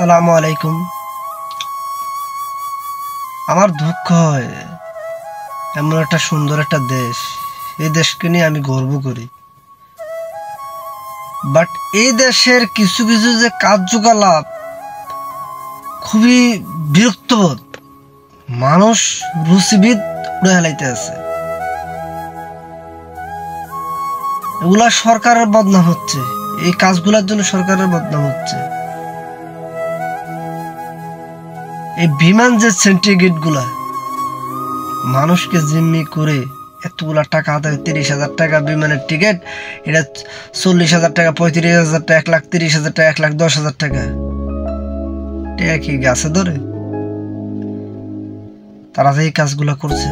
আসসালামু আলাইকুম। আমার দুঃখ হয়, এমন একটা সুন্দর একটা দেশ, এই দেশকে নিয়ে আমি গর্ব করি, বাট এই দেশের কিছু কিছু যে কার্যকলাপ খুবই বিরক্তবোধ, মানুষ রুচিবিদ উড়ে হেলাইতে আছে। এগুলা সরকারের বদনাম হচ্ছে, এই কাজগুলোর জন্য সরকারের বদনাম হচ্ছে। এই বিমান যে সেন্টিগ্রেড গুলা মানুষকে জিম্মি করে এতগুলা টাকা আদায়, 30,000 টাকা বিমানের টিকিট, এটা 40,000 টাকা, 35,000 টাকা, 1,30,000 টাকা, 1,10,000 টাকা, এটা কি গাছে ধরে? তারা যে এই কাজগুলা করছে,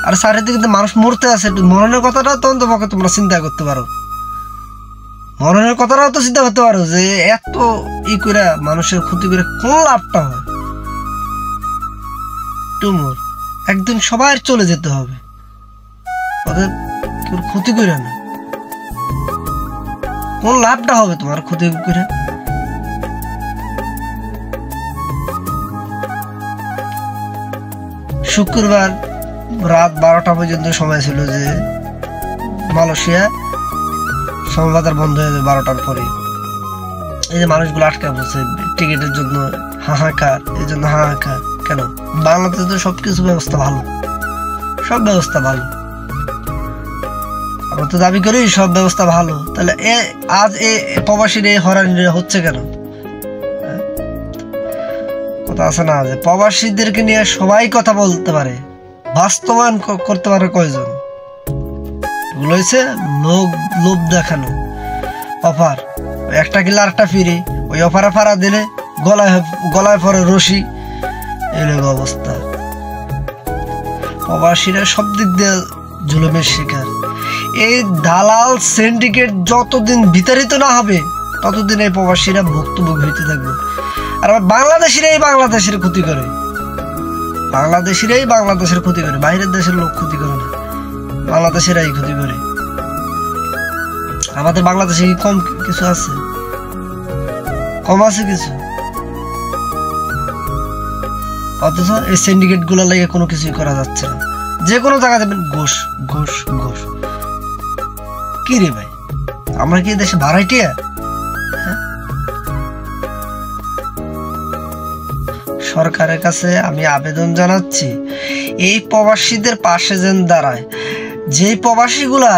আর চারিদিকে মানুষ মরতে আছে, মরণের কথাটাও তখন তোমাকে তোমরা চিন্তা করতে পারো, মরণের কথাটাও তো চিন্তা করতে পারো যে এত করে মানুষের ক্ষতি করে কোন লাভটা হয়। টুমুর একদিন সবাই চলে যেতে হবে, ওদের কেউ ক্ষতি করে না, কোন লাভটা হবে তোমার ক্ষতি করে? শুক্রবার রাত 12টা পর্যন্ত সময় ছিল যে মালয়েশিয়া সমবাজার বন্ধ হয়ে যাবে 12টার পরে। এই যে মানুষগুলো আটকা পড়ছে টিকিটের জন্য, হাহাকার, এই জন্য হাহাকার কেন? বাংলাদেশে তো সবকিছু ব্যবস্থা ভালো, সব ব্যবস্থা ভালো, আমরা তো দাবি করি সব ব্যবস্থা ভালো, তাহলে আজ প্রবাসীর এই হয়রানিটা হচ্ছে কেন? কথা আছে না যে প্রবাসীদেরকে নিয়ে সবাই কথা বলতে পারে, বাস্তবায়ন করতে পারে কয়জন? এগুলো হচ্ছে লোভ দেখানো, অফার, একটা কিলো আরেকটা ফিরে, ওই অফারে ফাড়া দিলে গলায় পরে রশি, এই অবস্থা। প্রবাসীরা সব দিক দিয়ে জুলুমের শিকার। এই দালাল সিন্ডিকেট যতদিন বিতাড়িত না হবে ততদিন এই প্রবাসীরা ভুক্তভোগী হইতে থাকবে। আর বাংলাদেশিরাই বাংলাদেশের ক্ষতি করে, বাংলাদেশিরাই বাংলাদেশের ক্ষতি করে, বাইরের দেশের লোক ক্ষতি করে না, বাংলাদেশেরাই ক্ষতি করে। আমাদের বাংলাদেশে কি কম কিছু আছে? কম আছে কিছু? অথচ এই সিন্ডিকেট গুলো লাগে কোনো কিছুই করা যাচ্ছে না, যে কোনো জায়গা যাবেন ঘুষ ঘুষ ঘুষ। কি রে ভাই, আমরা কি দেশে ভাড়াইটিয়া? সরকারের কাছে আমি আবেদন জানাচ্ছি, এই প্রবাসীদের পাশে যেন দাঁড়ায়। যে প্রবাসীগুলা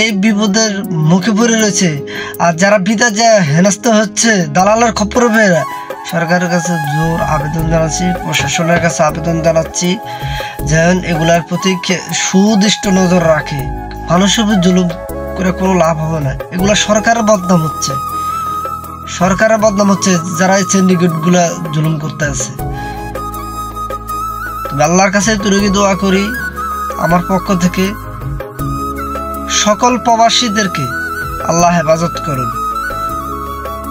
এই বিপদের মুখে পড়ে রয়েছে, আর যারা বিদেশ যায় হেনস্থা হচ্ছে দালালের খপ্পরে পেয়ে, সরকারের কাছে জোর আবেদন জানাচ্ছি, প্রশাসনের কাছে আবেদন জানাচ্ছি যেন এগুলার প্রতি সুদৃষ্ট নজর রাখে। মানুষের উপর জুলুম করে কোনো লাভ হবে না, এগুলা সরকারের বদনাম হচ্ছে, সরকারের বদনাম হচ্ছে যারা এই সিন্ডিকেট গুলা জুলুম করতে আছে। আল্লাহর কাছে তুরুগি দোয়া করি, আমার পক্ষ থেকে সকল প্রবাসীদেরকে আল্লাহ হেফাজত করুন,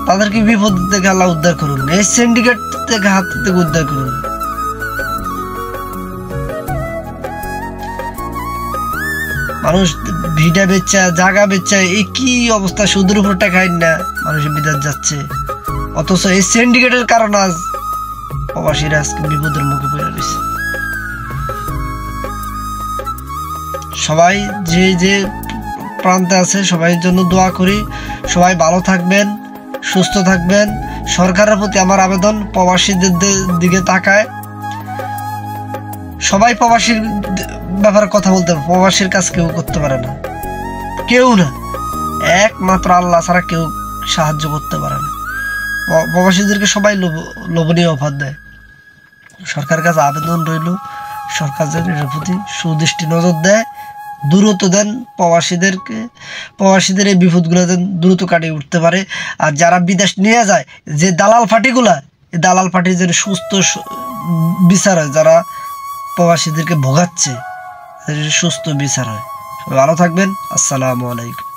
তাদেরকে বিপদ থেকে আল্লাহ উদ্ধার করুন, এই সিন্ডিকেট থেকে হাত থেকে উদ্ধার করুন। মানুষ ভিটা বেচা, জায়গা বেচা, এই কি অবস্থা, সুদের উপর টাকা না মানুষের বিদেশ যাচ্ছে, অথচ এই সিন্ডিকেটের কারণে আজ প্রবাসীরা আজকে বিপদের মুখে পড়ে রয়েছে। সবাই যে যে প্রান্তে আছে সবাই জন্য দোয়া করি, সবাই ভালো থাকবেন, সুস্থ থাকবেন। সরকারের প্রতি আমার আবেদন, প্রবাসীদের দিকে তাকায়, সবাই প্রবাসীর ব্যাপারে কথা বলতে পারে, প্রবাসীর কাজ কেউ করতে পারে না, কেউ না, একমাত্র আল্লাহ ছাড়া কেউ সাহায্য করতে পারে না। প্রবাসীদেরকে সবাই লোভনীয় অফার দেয়। সরকারের কাছে আবেদন রইল, সরকার যেন এর প্রতি সুদৃষ্টি নজর দেয়, দ্রুত দেন প্রবাসীদেরকে, প্রবাসীদের এই বিপদগুলো যেন দ্রুত কাটিয়ে উঠতে পারে। আর যারা বিদেশ নিয়ে যায়, যে দালাল ফাটিগুলা, এই দালাল ফাটির যেন সুস্থ বিচার হয়, যারা প্রবাসীদেরকে ভোগাচ্ছে সুস্থ বিচার হয়। ভালো থাকবেন, আসসালামু আলাইকুম।